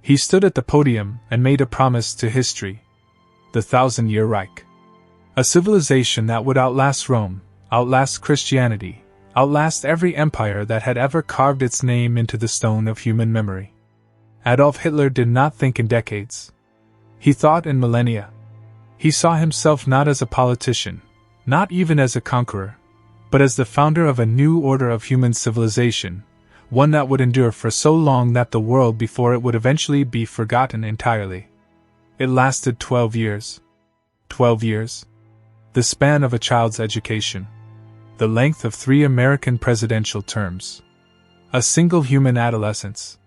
He stood at the podium and made a promise to history. The 1,000-Year Reich. A civilization that would outlast Rome, outlast Christianity, outlast every empire that had ever carved its name into the stone of human memory. Adolf Hitler did not think in decades. He thought in millennia. He saw himself not as a politician, not even as a conqueror, but as the founder of a new order of human civilization, one that would endure for so long that the world before it would eventually be forgotten entirely. It lasted 12 years. 12 years? The span of a child's education. The length of 3 American presidential terms. A single human adolescence.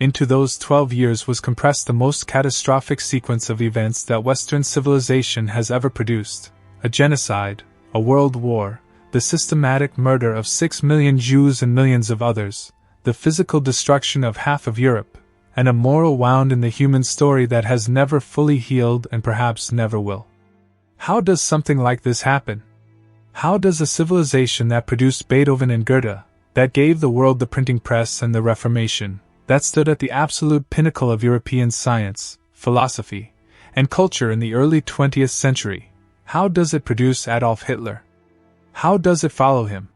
Into those 12 years was compressed the most catastrophic sequence of events that Western civilization has ever produced: a genocide, a world war, the systematic murder of 6 million Jews and millions of others, the physical destruction of half of Europe, and a moral wound in the human story that has never fully healed and perhaps never will. How does something like this happen? How does a civilization that produced Beethoven and Goethe, that gave the world the printing press and the Reformation, that stood at the absolute pinnacle of European science, philosophy, and culture in the early 20th century, how does it produce Adolf Hitler? How does it follow him?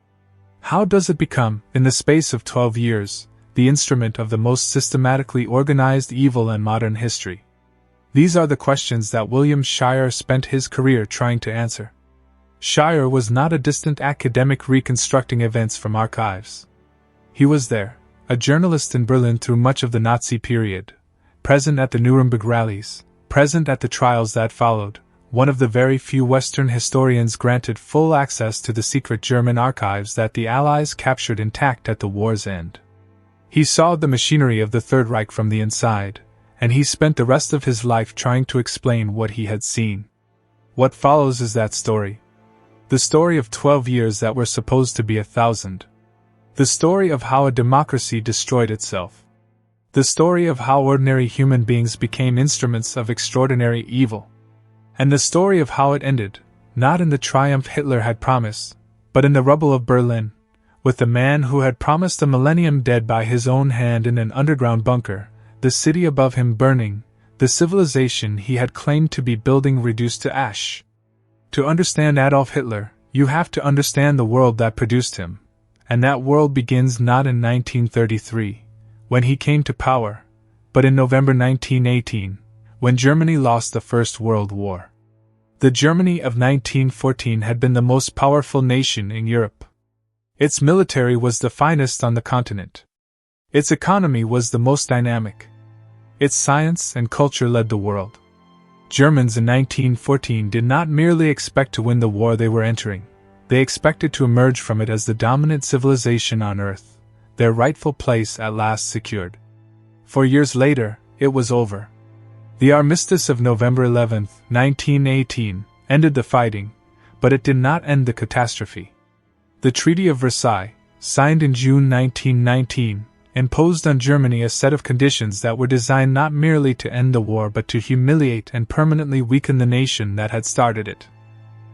How does it become, in the space of 12 years, the instrument of the most systematically organized evil in modern history? These are the questions that William Shirer spent his career trying to answer. Shirer was not a distant academic reconstructing events from archives. He was there, a journalist in Berlin through much of the Nazi period, present at the Nuremberg rallies, present at the trials that followed, one of the very few Western historians granted full access to the secret German archives that the Allies captured intact at the war's end. He saw the machinery of the Third Reich from the inside, and he spent the rest of his life trying to explain what he had seen. What follows is that story. The story of 12 years that were supposed to be 1,000. The story of how a democracy destroyed itself. The story of how ordinary human beings became instruments of extraordinary evil. And the story of how it ended, not in the triumph Hitler had promised, but in the rubble of Berlin, with the man who had promised a millennium dead by his own hand in an underground bunker, the city above him burning, the civilization he had claimed to be building reduced to ash. To understand Adolf Hitler, you have to understand the world that produced him. And that world begins not in 1933, when he came to power, but in November 1918, when Germany lost the First World War. The Germany of 1914 had been the most powerful nation in Europe. Its military was the finest on the continent. Its economy was the most dynamic. Its science and culture led the world. Germans in 1914 did not merely expect to win the war they were entering. They expected to emerge from it as the dominant civilization on Earth, their rightful place at last secured. 4 years later, it was over. The armistice of November 11, 1918, ended the fighting, but it did not end the catastrophe. The Treaty of Versailles, signed in June 1919, imposed on Germany a set of conditions that were designed not merely to end the war but to humiliate and permanently weaken the nation that had started it.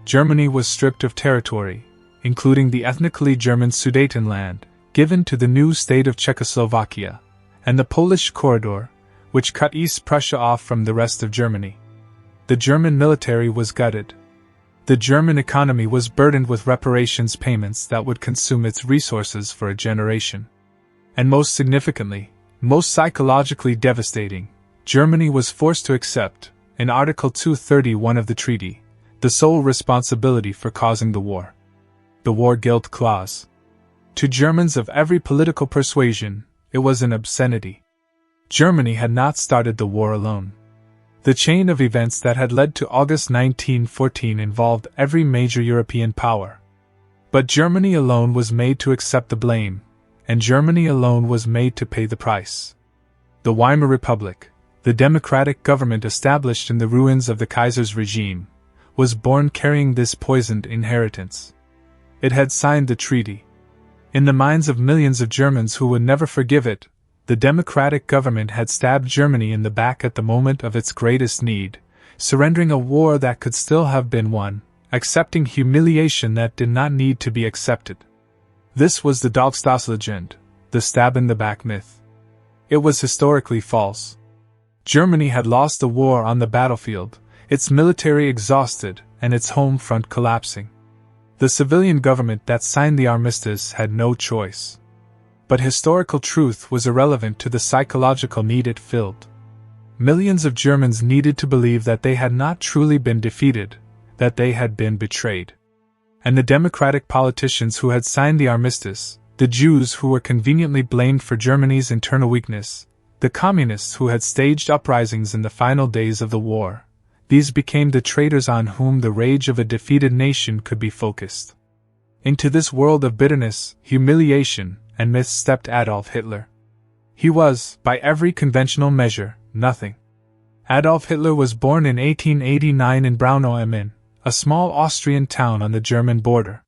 Germany was stripped of territory, including the ethnically German Sudetenland, given to the new state of Czechoslovakia, and the Polish corridor, which cut East Prussia off from the rest of Germany. The German military was gutted. The German economy was burdened with reparations payments that would consume its resources for a generation. And most significantly, most psychologically devastating, Germany was forced to accept, in Article 231 of the treaty, the sole responsibility for causing the war. The war guilt clause. To Germans of every political persuasion, it was an obscenity. Germany had not started the war alone. The chain of events that had led to August 1914 involved every major European power. But Germany alone was made to accept the blame, and Germany alone was made to pay the price. The Weimar Republic, the democratic government established in the ruins of the Kaiser's regime, was born carrying this poisoned inheritance. It had signed the treaty. In the minds of millions of Germans who would never forgive it, the democratic government had stabbed Germany in the back at the moment of its greatest need, surrendering a war that could still have been won, accepting humiliation that did not need to be accepted. This was the Doppelstoss legend, the stab-in-the-back myth. It was historically false. Germany had lost the war on the battlefield, its military exhausted, and its home front collapsing. The civilian government that signed the armistice had no choice. But historical truth was irrelevant to the psychological need it filled. Millions of Germans needed to believe that they had not truly been defeated, that they had been betrayed. And the democratic politicians who had signed the armistice, the Jews who were conveniently blamed for Germany's internal weakness, the communists who had staged uprisings in the final days of the war, these became the traitors on whom the rage of a defeated nation could be focused. Into this world of bitterness, humiliation, and myth stepped Adolf Hitler. He was, by every conventional measure, nothing. Adolf Hitler was born in 1889 in Braunau am Inn, a small Austrian town on the German border.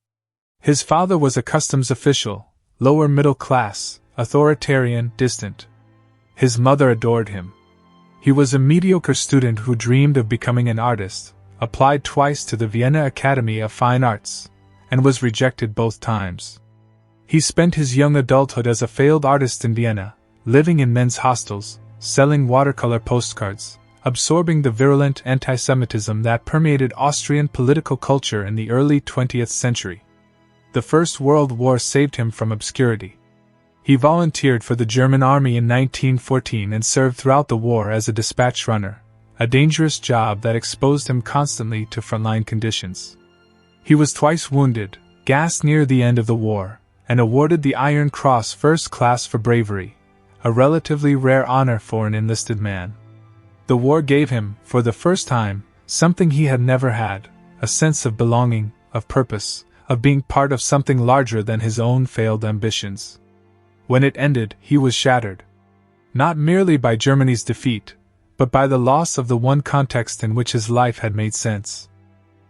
His father was a customs official, lower middle class, authoritarian, distant. His mother adored him. He was a mediocre student who dreamed of becoming an artist, applied twice to the Vienna Academy of Fine Arts, and was rejected both times. He spent his young adulthood as a failed artist in Vienna, living in men's hostels, selling watercolor postcards, absorbing the virulent anti-Semitism that permeated Austrian political culture in the early 20th century. The First World War saved him from obscurity. He volunteered for the German army in 1914 and served throughout the war as a dispatch runner, a dangerous job that exposed him constantly to frontline conditions. He was twice wounded, gassed near the end of the war, and awarded the Iron Cross First Class for bravery, a relatively rare honor for an enlisted man. The war gave him, for the first time, something he had never had, a sense of belonging, of purpose, of being part of something larger than his own failed ambitions. When it ended, he was shattered. Not merely by Germany's defeat, but by the loss of the one context in which his life had made sense.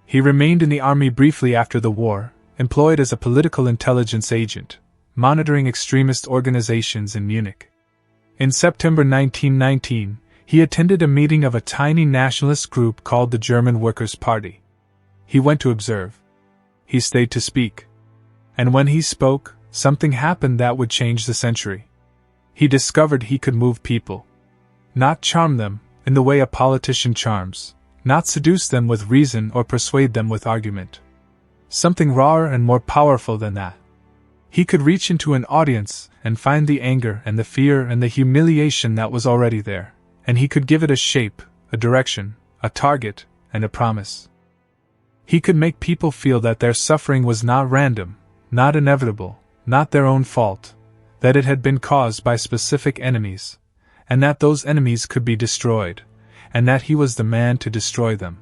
He remained in the army briefly after the war, employed as a political intelligence agent, monitoring extremist organizations in Munich. In September 1919, he attended a meeting of a tiny nationalist group called the German Workers' Party. He went to observe. He stayed to speak. And when he spoke, something happened that would change the century. He discovered he could move people. Not charm them, in the way a politician charms, not seduce them with reason or persuade them with argument. Something rawer and more powerful than that. He could reach into an audience and find the anger and the fear and the humiliation that was already there, and he could give it a shape, a direction, a target, and a promise. He could make people feel that their suffering was not random, not inevitable, not their own fault, that it had been caused by specific enemies, and that those enemies could be destroyed, and that he was the man to destroy them.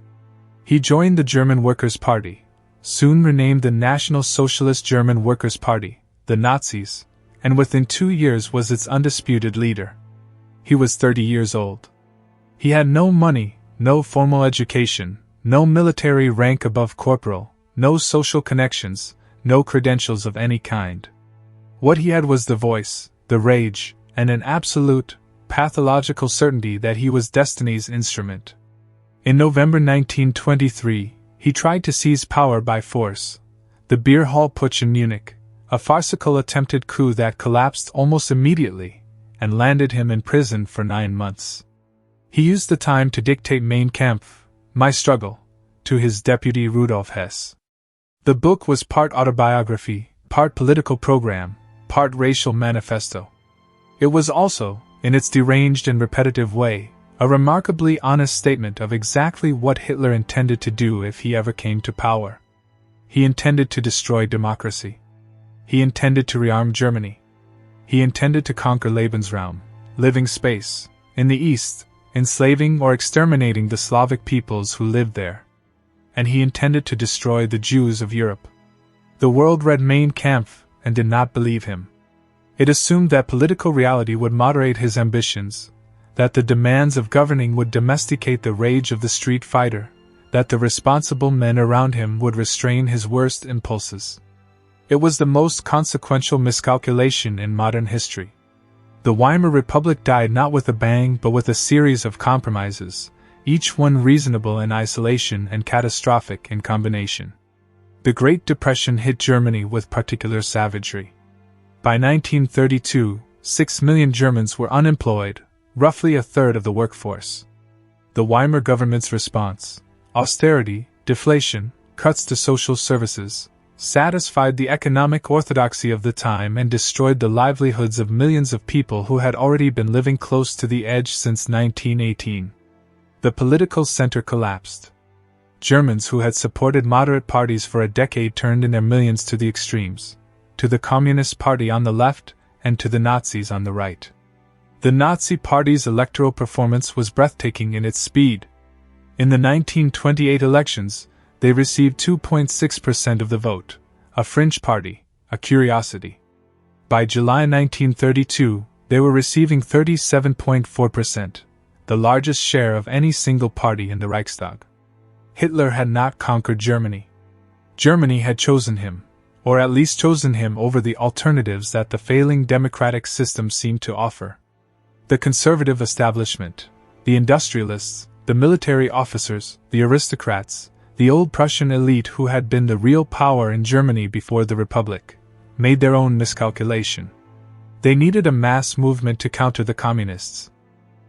He joined the German Workers' Party, soon renamed the National Socialist German Workers' Party, the Nazis, and within 2 years was its undisputed leader. He was 30 years old. He had no money, no formal education, no military rank above corporal, no social connections, no credentials of any kind. What he had was the voice, the rage, and an absolute, pathological certainty that he was destiny's instrument. In November 1923, he tried to seize power by force. The beer hall putsch in Munich, a farcical attempted coup that collapsed almost immediately, and landed him in prison for 9 months. He used the time to dictate Mein Kampf, My Struggle, to his deputy Rudolf Hess. The book was part autobiography, part political program, part racial manifesto. It was also, in its deranged and repetitive way, a remarkably honest statement of exactly what Hitler intended to do if he ever came to power. He intended to destroy democracy. He intended to rearm Germany. He intended to conquer Lebensraum, living space, in the East, enslaving or exterminating the Slavic peoples who lived there. And he intended to destroy the Jews of Europe. The world read Mein Kampf and did not believe him. It assumed that political reality would moderate his ambitions, that the demands of governing would domesticate the rage of the street fighter, that the responsible men around him would restrain his worst impulses. It was the most consequential miscalculation in modern history. The Weimar Republic died not with a bang but with a series of compromises, each one reasonable in isolation and catastrophic in combination. The Great Depression hit Germany with particular savagery. By 1932, 6 million Germans were unemployed, roughly a third of the workforce. The Weimar government's response, austerity, deflation, cuts to social services, satisfied the economic orthodoxy of the time and destroyed the livelihoods of millions of people who had already been living close to the edge since 1918. The political center collapsed. Germans who had supported moderate parties for a decade turned in their millions to the extremes, to the Communist Party on the left and to the Nazis on the right. The Nazi Party's electoral performance was breathtaking in its speed. In the 1928 elections, they received 2.6% of the vote, a fringe party, a curiosity. By July 1932, they were receiving 37.4%, the largest share of any single party in the Reichstag. Hitler had not conquered Germany. Germany had chosen him, or at least chosen him over the alternatives that the failing democratic system seemed to offer. The conservative establishment, the industrialists, the military officers, the aristocrats, the old Prussian elite who had been the real power in Germany before the Republic, made their own miscalculation. They needed a mass movement to counter the communists.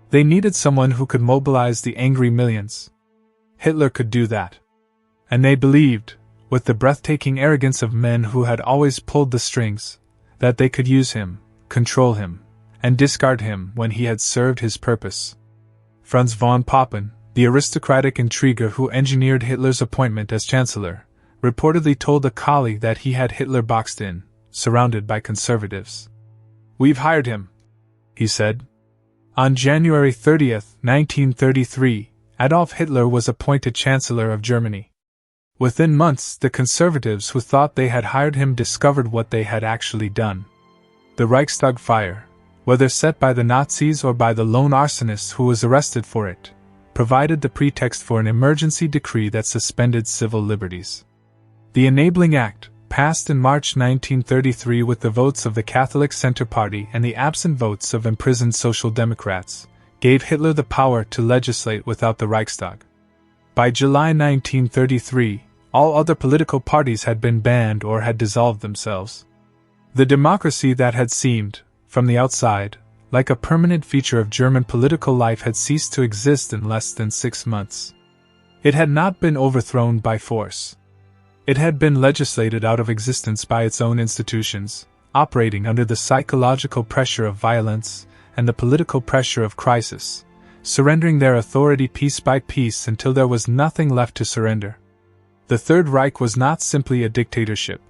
They needed someone who could mobilize the angry millions. Hitler could do that. And they believed, with the breathtaking arrogance of men who had always pulled the strings, that they could use him, control him, and discard him when he had served his purpose. Franz von Papen, the aristocratic intriguer who engineered Hitler's appointment as chancellor, reportedly told a colleague that he had Hitler boxed in, surrounded by conservatives. "We've hired him," he said. On January 30, 1933, Adolf Hitler was appointed Chancellor of Germany. Within months, the conservatives who thought they had hired him discovered what they had actually done. The Reichstag fire, whether set by the Nazis or by the lone arsonist who was arrested for it, provided the pretext for an emergency decree that suspended civil liberties. The Enabling Act, passed in March 1933 with the votes of the Catholic Center Party and the absent votes of imprisoned Social Democrats, gave Hitler the power to legislate without the Reichstag. By July 1933, all other political parties had been banned or had dissolved themselves. The democracy that had seemed, from the outside, like a permanent feature of German political life had ceased to exist in less than 6 months. It had not been overthrown by force. It had been legislated out of existence by its own institutions, operating under the psychological pressure of violence and the political pressure of crisis, surrendering their authority piece by piece until there was nothing left to surrender. The Third Reich was not simply a dictatorship.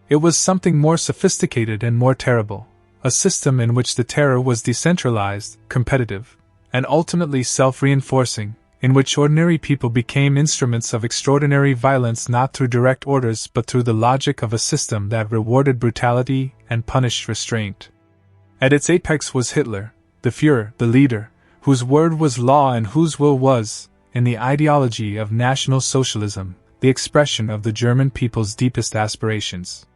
It was something more sophisticated and more terrible. A system in which the terror was decentralized, competitive, and ultimately self-reinforcing, in which ordinary people became instruments of extraordinary violence not through direct orders but through the logic of a system that rewarded brutality and punished restraint. At its apex was Hitler, the Führer, the leader, whose word was law and whose will was, in the ideology of National Socialism, the expression of the German people's deepest aspirations.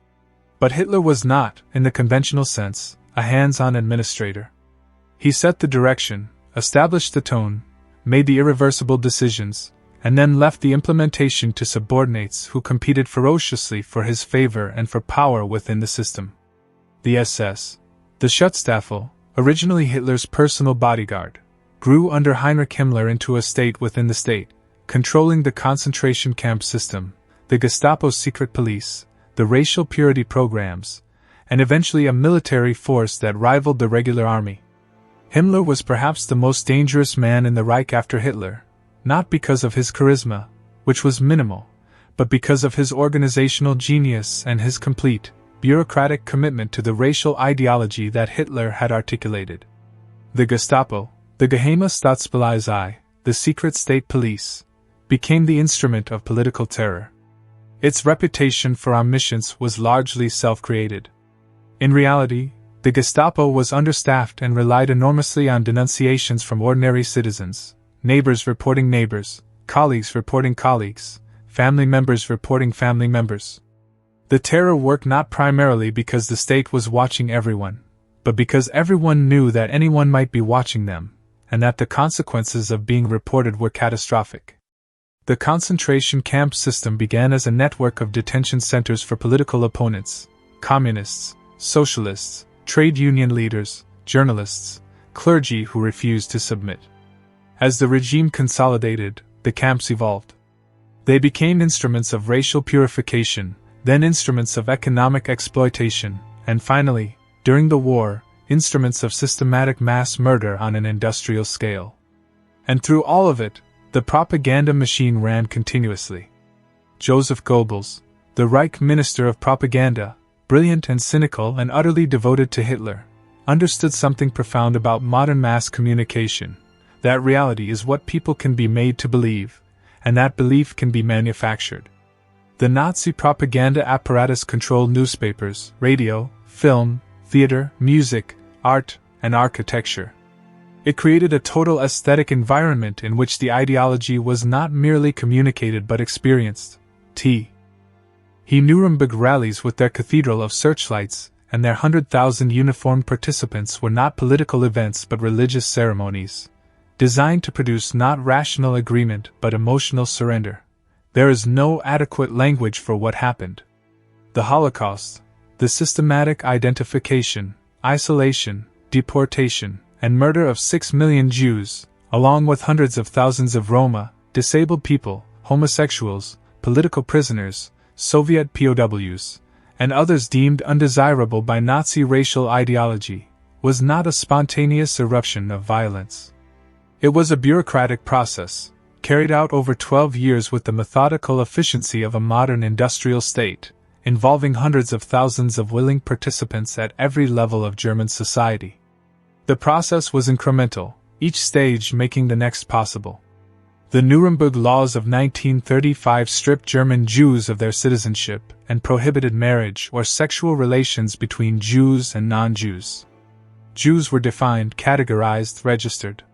But Hitler was not, in the conventional sense, a hands-on administrator. He set the direction, established the tone, made the irreversible decisions, and then left the implementation to subordinates who competed ferociously for his favor and for power within the system. The SS, the Schutzstaffel, originally Hitler's personal bodyguard, grew under Heinrich Himmler into a state within the state, controlling the concentration camp system, the Gestapo's secret police, the racial purity programs, and eventually a military force that rivaled the regular army. Himmler was perhaps the most dangerous man in the Reich after Hitler, not because of his charisma, which was minimal, but because of his organizational genius and his complete, bureaucratic commitment to the racial ideology that Hitler had articulated. The Gestapo, the Geheime Staatspolizei, the secret state police, became the instrument of political terror. Its reputation for omniscience was largely self-created. In reality, the Gestapo was understaffed and relied enormously on denunciations from ordinary citizens, neighbors reporting neighbors, colleagues reporting colleagues, family members reporting family members. The terror worked not primarily because the state was watching everyone, but because everyone knew that anyone might be watching them, and that the consequences of being reported were catastrophic. The concentration camp system began as a network of detention centers for political opponents, communists, socialists, trade union leaders, journalists, clergy who refused to submit. As the regime consolidated, the camps evolved. They became instruments of racial purification, then instruments of economic exploitation, and finally, during the war, instruments of systematic mass murder on an industrial scale. And through all of it, the propaganda machine ran continuously. Joseph Goebbels, the Reich Minister of Propaganda, brilliant and cynical and utterly devoted to Hitler, understood something profound about modern mass communication, that reality is what people can be made to believe, and that belief can be manufactured. The Nazi propaganda apparatus controlled newspapers, radio, film, theater, music, art, and architecture. It created a total aesthetic environment in which the ideology was not merely communicated but experienced. Nuremberg rallies with their cathedral of searchlights and their 100,000 uniformed participants were not political events but religious ceremonies, designed to produce not rational agreement but emotional surrender. There is no adequate language for what happened. The Holocaust, the systematic identification, isolation, deportation, and murder of 6 million Jews, along with hundreds of thousands of Roma, disabled people, homosexuals, political prisoners, Soviet POWs, and others deemed undesirable by Nazi racial ideology, was not a spontaneous eruption of violence. It was a bureaucratic process, carried out over 12 years with the methodical efficiency of a modern industrial state, involving hundreds of thousands of willing participants at every level of German society. The process was incremental, each stage making the next possible. The Nuremberg Laws of 1935 stripped German Jews of their citizenship and prohibited marriage or sexual relations between Jews and non-Jews. Jews were defined, categorized, registered.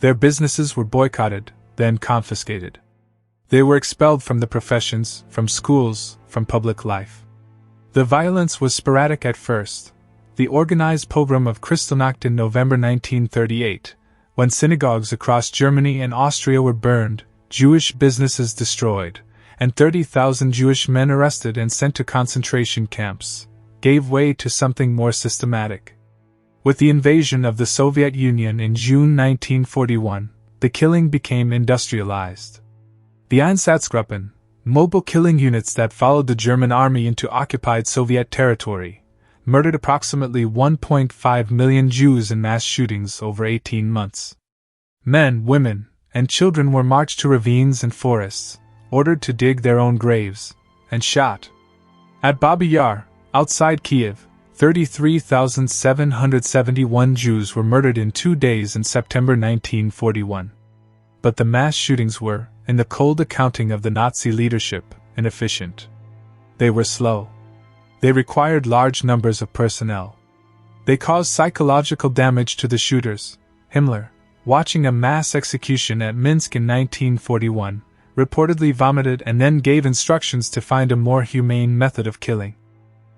Their businesses were boycotted, then confiscated. They were expelled from the professions, from schools, from public life. The violence was sporadic at first. The organized pogrom of Kristallnacht in November 1938, when synagogues across Germany and Austria were burned, Jewish businesses destroyed, and 30,000 Jewish men arrested and sent to concentration camps, gave way to something more systematic. With the invasion of the Soviet Union in June 1941, the killing became industrialized. The Einsatzgruppen, mobile killing units that followed the German army into occupied Soviet territory, murdered approximately 1.5 million Jews in mass shootings over 18 months. Men, women, and children were marched to ravines and forests, ordered to dig their own graves, and shot. At Babi Yar, outside Kiev, 33,771 Jews were murdered in 2 days in September 1941. But the mass shootings were, in the cold accounting of the Nazi leadership, inefficient. They were slow. They required large numbers of personnel. They caused psychological damage to the shooters. Himmler, watching a mass execution at Minsk in 1941, reportedly vomited and then gave instructions to find a more humane method of killing.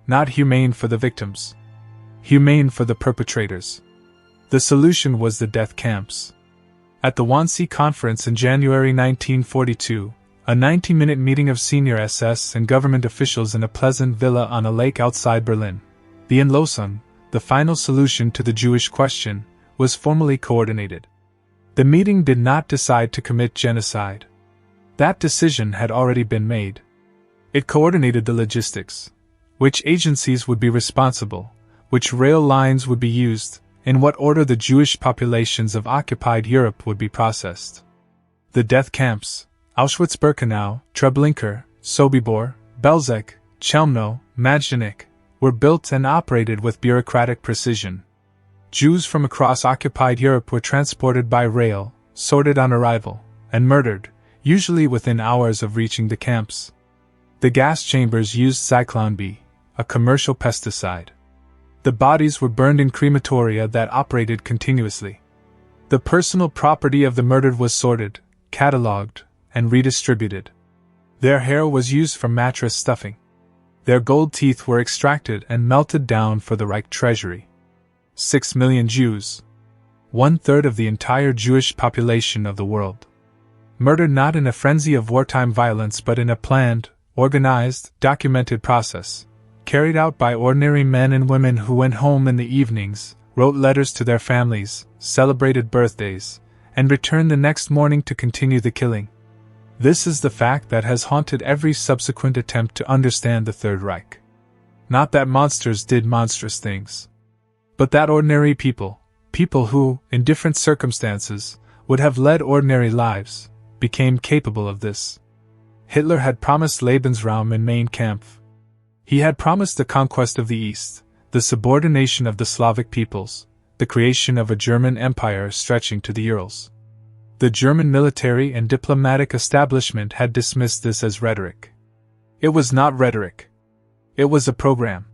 Not humane for the victims. Humane for the perpetrators. The solution was the death camps. At the Wannsee Conference in January 1942, a 90-minute meeting of senior SS and government officials in a pleasant villa on a lake outside Berlin, the Endlösung, the final solution to the Jewish question, was formally coordinated. The meeting did not decide to commit genocide. That decision had already been made. It coordinated the logistics, which agencies would be responsible, which rail lines would be used, in what order the Jewish populations of occupied Europe would be processed. The death camps, Auschwitz-Birkenau, Treblinka, Sobibor, Belzec, Chelmno, Majdanek, were built and operated with bureaucratic precision. Jews from across occupied Europe were transported by rail, sorted on arrival, and murdered, usually within hours of reaching the camps. The gas chambers used Zyklon B, a commercial pesticide. The bodies were burned in crematoria that operated continuously. The personal property of the murdered was sorted, catalogued, and redistributed. Their hair was used for mattress stuffing. Their gold teeth were extracted and melted down for the Reich treasury. 6 million Jews, 1/3 of the entire Jewish population of the world, murdered not in a frenzy of wartime violence but in a planned, organized, documented process, carried out by ordinary men and women who went home in the evenings, wrote letters to their families, celebrated birthdays, and returned the next morning to continue the killing. This is the fact that has haunted every subsequent attempt to understand the Third Reich. Not that monsters did monstrous things, but that ordinary people who, in different circumstances, would have led ordinary lives, became capable of this. Hitler had promised Lebensraum in Mein Kampf. He had promised the conquest of the East, the subordination of the Slavic peoples, the creation of a German empire stretching to the Urals. The German military and diplomatic establishment had dismissed this as rhetoric. It was not rhetoric. It was a program.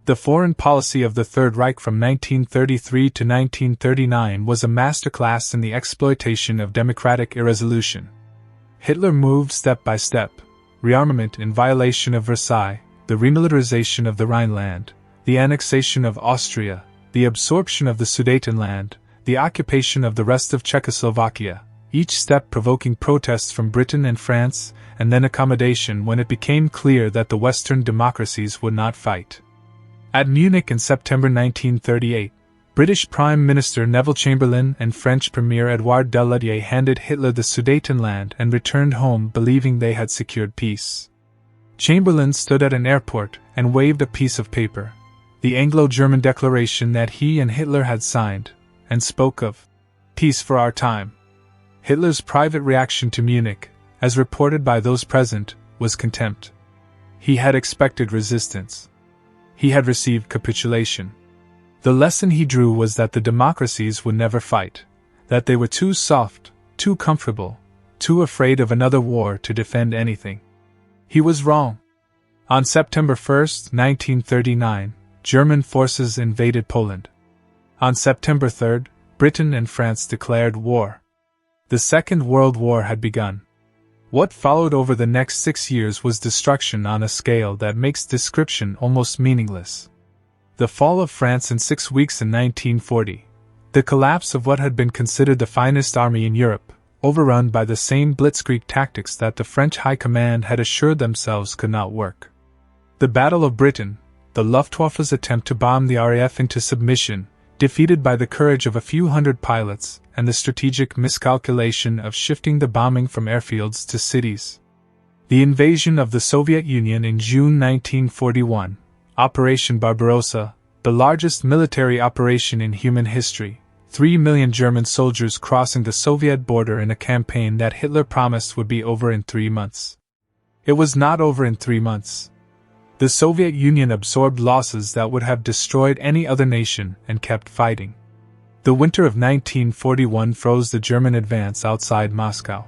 The foreign policy of the Third Reich from 1933 to 1939 was a masterclass in the exploitation of democratic irresolution. Hitler moved step by step: rearmament in violation of Versailles, the remilitarization of the Rhineland, the annexation of Austria, the absorption of the Sudetenland, the occupation of the rest of Czechoslovakia, each step provoking protests from Britain and France, and then accommodation when it became clear that the Western democracies would not fight. At Munich in September 1938, British Prime Minister Neville Chamberlain and French Premier Édouard Daladier handed Hitler the Sudetenland and returned home believing they had secured peace. Chamberlain stood at an airport and waved a piece of paper, the Anglo-German declaration that he and Hitler had signed, and spoke of peace for our time. Hitler's private reaction to Munich, as reported by those present, was contempt. He had expected resistance. He had received capitulation. The lesson he drew was that the democracies would never fight, that they were too soft, too comfortable, too afraid of another war to defend anything. He was wrong. On September 1, 1939, German forces invaded Poland. On September 3, Britain and France declared war. The Second World War had begun. What followed over the next 6 years was destruction on a scale that makes description almost meaningless. The fall of France in 6 weeks in 1940, the collapse of what had been considered the finest army in Europe, overrun by the same Blitzkrieg tactics that the French High Command had assured themselves could not work. The Battle of Britain, the Luftwaffe's attempt to bomb the RAF into submission, defeated by the courage of a few hundred pilots, and the strategic miscalculation of shifting the bombing from airfields to cities. The invasion of the Soviet Union in June 1941, Operation Barbarossa, the largest military operation in human history, 3 million German soldiers crossing the Soviet border in a campaign that Hitler promised would be over in 3 months. It was not over in 3 months. The Soviet Union absorbed losses that would have destroyed any other nation and kept fighting. The winter of 1941 froze the German advance outside Moscow.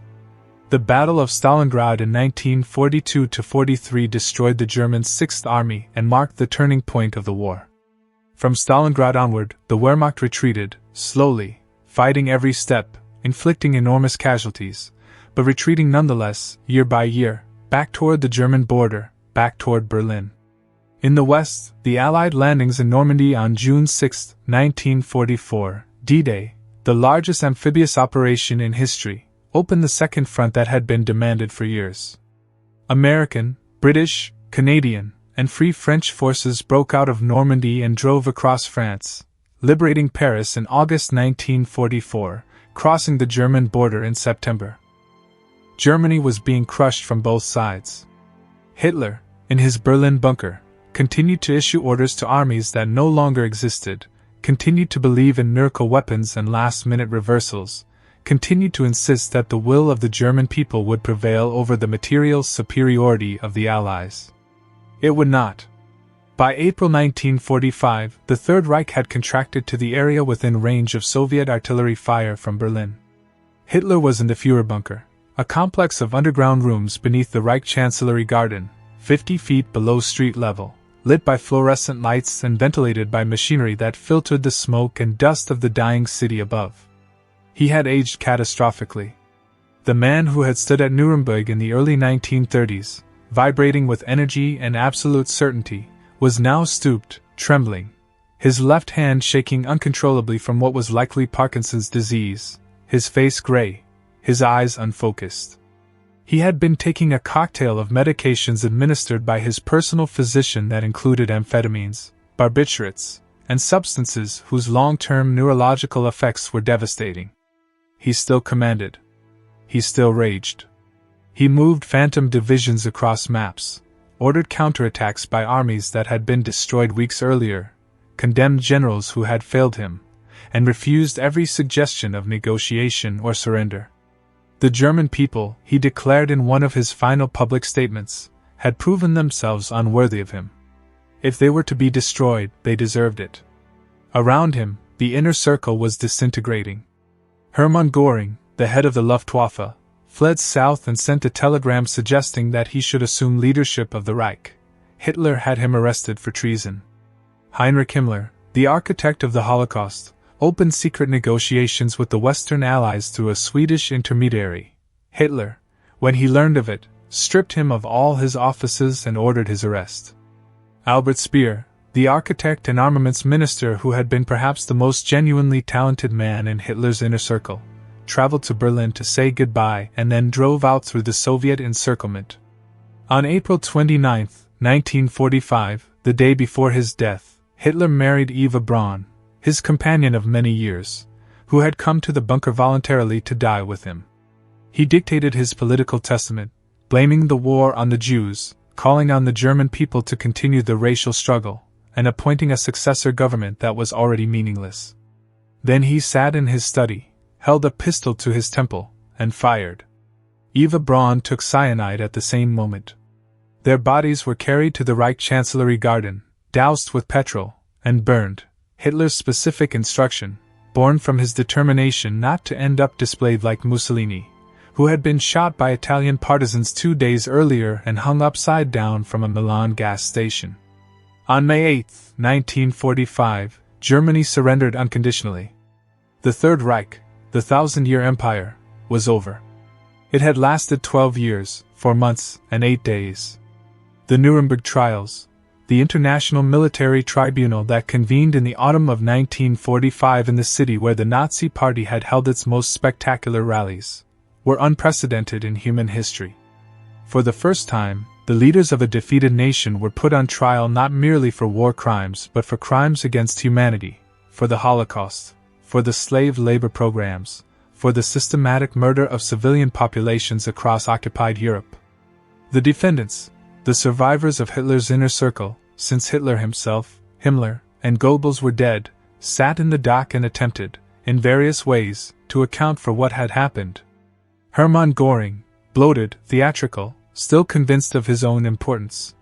The Battle of Stalingrad in 1942-43 destroyed the German Sixth Army and marked the turning point of the war. From Stalingrad onward, the Wehrmacht retreated, slowly, fighting every step, inflicting enormous casualties, but retreating nonetheless, year by year, back toward the German border, back toward Berlin. In the west, the Allied landings in Normandy on June 6, 1944, D-Day, the largest amphibious operation in history, opened the second front that had been demanded for years. American, British, Canadian, and Free French forces broke out of Normandy and drove across France, liberating Paris in August 1944, crossing the German border in September. Germany was being crushed from both sides. Hitler, in his Berlin bunker, continued to issue orders to armies that no longer existed, continued to believe in miracle weapons and last-minute reversals, continued to insist that the will of the German people would prevail over the material superiority of the Allies. It would not. By April 1945, the Third Reich had contracted to the area within range of Soviet artillery fire from Berlin. Hitler was in the Führer bunker, a complex of underground rooms beneath the Reich Chancellery Garden, 50 feet below street level, lit by fluorescent lights and ventilated by machinery that filtered the smoke and dust of the dying city above. He had aged catastrophically. The man who had stood at Nuremberg in the early 1930s, vibrating with energy and absolute certainty, was now stooped, trembling, his left hand shaking uncontrollably from what was likely Parkinson's disease, his face gray, his eyes unfocused. He had been taking a cocktail of medications administered by his personal physician that included amphetamines, barbiturates, and substances whose long-term neurological effects were devastating. He still commanded. He still raged. He moved phantom divisions across maps, ordered counterattacks by armies that had been destroyed weeks earlier, condemned generals who had failed him, and refused every suggestion of negotiation or surrender. The German people, he declared in one of his final public statements, had proven themselves unworthy of him. If they were to be destroyed, they deserved it. Around him, the inner circle was disintegrating. Hermann Göring, the head of the Luftwaffe, fled south and sent a telegram suggesting that he should assume leadership of the Reich. Hitler had him arrested for treason. Heinrich Himmler, the architect of the Holocaust, opened secret negotiations with the Western Allies through a Swedish intermediary. Hitler, when he learned of it, stripped him of all his offices and ordered his arrest. Albert Speer, the architect and armaments minister who had been perhaps the most genuinely talented man in Hitler's inner circle, traveled to Berlin to say goodbye and then drove out through the Soviet encirclement. On April 29, 1945, the day before his death, Hitler married Eva Braun, his companion of many years, who had come to the bunker voluntarily to die with him. He dictated his political testament, blaming the war on the Jews, calling on the German people to continue the racial struggle, and appointing a successor government that was already meaningless. Then he sat in his study, held a pistol to his temple, and fired. Eva Braun took cyanide at the same moment. Their bodies were carried to the Reich Chancellery Garden, doused with petrol, and burned. Hitler's specific instruction, born from his determination not to end up displayed like Mussolini, who had been shot by Italian partisans 2 days earlier and hung upside down from a Milan gas station. On May 8, 1945, Germany surrendered unconditionally. The Third Reich, the Thousand-Year Empire, was over. It had lasted 12 years, 4 months, and 8 days. The Nuremberg trials, the international military tribunal that convened in the autumn of 1945 in the city where the Nazi Party had held its most spectacular rallies, were unprecedented in human history. For the first time, the leaders of a defeated nation were put on trial not merely for war crimes but for crimes against humanity, for the Holocaust, for the slave labor programs, for the systematic murder of civilian populations across occupied Europe. The defendants, the survivors of Hitler's inner circle, since Hitler himself, Himmler, and Goebbels were dead, sat in the dock and attempted, in various ways, to account for what had happened. Hermann Göring, bloated, theatrical, still convinced of his own importance,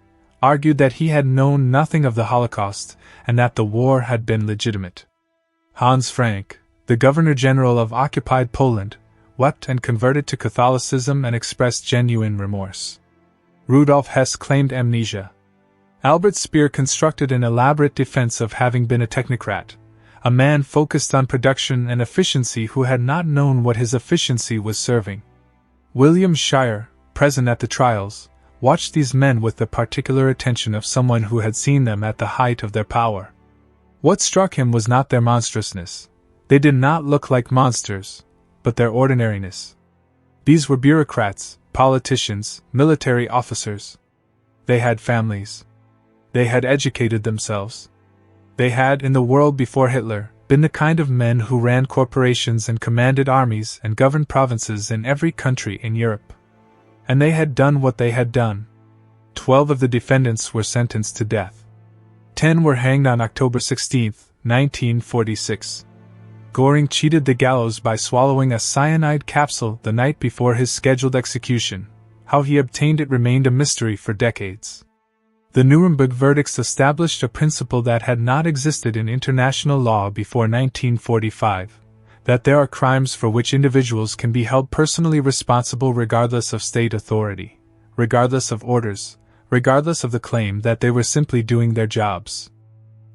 argued that he had known nothing of the Holocaust and that the war had been legitimate. Hans Frank, the Governor-General of occupied Poland, wept and converted to Catholicism and expressed genuine remorse. Rudolf Hess claimed amnesia. Albert Speer constructed an elaborate defense of having been a technocrat, a man focused on production and efficiency who had not known what his efficiency was serving. William Shirer, present at the trials, watched these men with the particular attention of someone who had seen them at the height of their power. What struck him was not their monstrousness. They did not look like monsters, but their ordinariness. These were bureaucrats, politicians, military officers. They had families. They had educated themselves. They had, in the world before Hitler, been the kind of men who ran corporations and commanded armies and governed provinces in every country in Europe. And they had done what they had done. 12 of the defendants were sentenced to death. 10 were hanged on October 16, 1946. Göring cheated the gallows by swallowing a cyanide capsule the night before his scheduled execution. How he obtained it remained a mystery for decades. The Nuremberg verdicts established a principle that had not existed in international law before 1945, that there are crimes for which individuals can be held personally responsible regardless of state authority, regardless of orders, regardless of the claim that they were simply doing their jobs.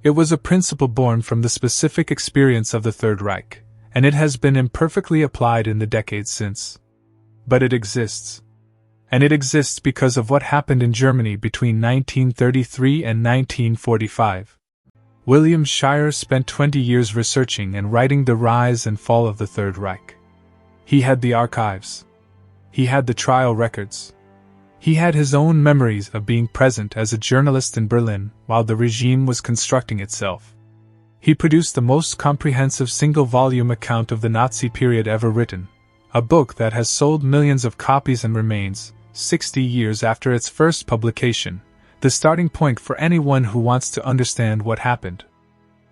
It was a principle born from the specific experience of the Third Reich, and it has been imperfectly applied in the decades since. But it exists. And it exists because of what happened in Germany between 1933 and 1945. William Shirer spent 20 years researching and writing the rise and fall of the Third Reich. He had the archives. He had the trial records. He had his own memories of being present as a journalist in Berlin while the regime was constructing itself. He produced the most comprehensive single-volume account of the Nazi period ever written, a book that has sold millions of copies and remains, 60 years after its first publication, the starting point for anyone who wants to understand what happened.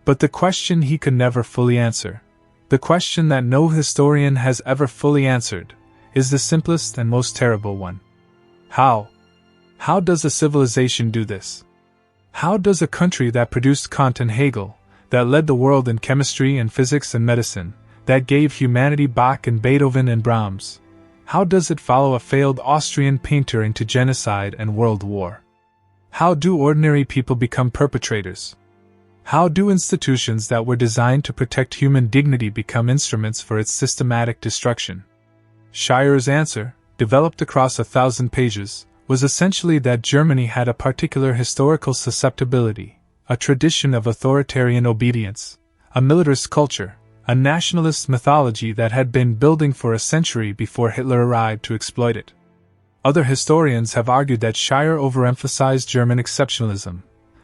But the question he could never fully answer, the question that no historian has ever fully answered, is the simplest and most terrible one. How? How does a civilization do this? How does a country that produced Kant and Hegel, that led the world in chemistry and physics and medicine, that gave humanity Bach and Beethoven and Brahms, how does it follow a failed Austrian painter into genocide and world war? How do ordinary people become perpetrators? How do institutions that were designed to protect human dignity become instruments for its systematic destruction? Shirer's answer, developed across 1,000 pages, was essentially that Germany had a particular historical susceptibility, a tradition of authoritarian obedience, a militarist culture, a nationalist mythology that had been building for a century before Hitler arrived to exploit it. Other historians have argued that Shirer overemphasized German exceptionalism,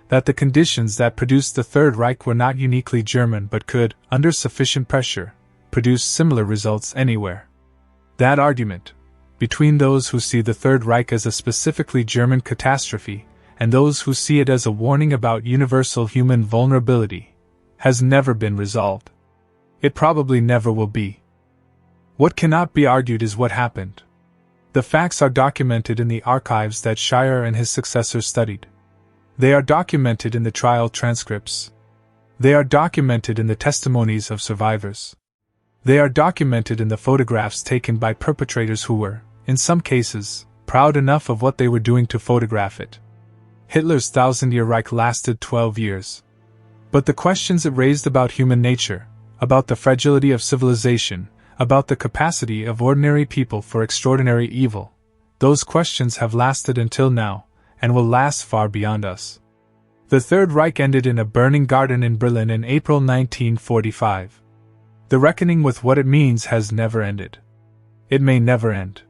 that the conditions that produced the Third Reich were not uniquely German but could, under sufficient pressure, produce similar results anywhere. That argument, between those who see the Third Reich as a specifically German catastrophe and those who see it as a warning about universal human vulnerability, has never been resolved. It probably never will be. What cannot be argued is what happened. The facts are documented in the archives that Shirer and his successors studied. They are documented in the trial transcripts. They are documented in the testimonies of survivors. They are documented in the photographs taken by perpetrators who were, in some cases, proud enough of what they were doing to photograph it. Hitler's 1,000-year Reich lasted 12 years. But the questions it raised about human nature, about the fragility of civilization, about the capacity of ordinary people for extraordinary evil, those questions have lasted until now, and will last far beyond us. The Third Reich ended in a burning garden in Berlin in April 1945. The reckoning with what it means has never ended. It may never end.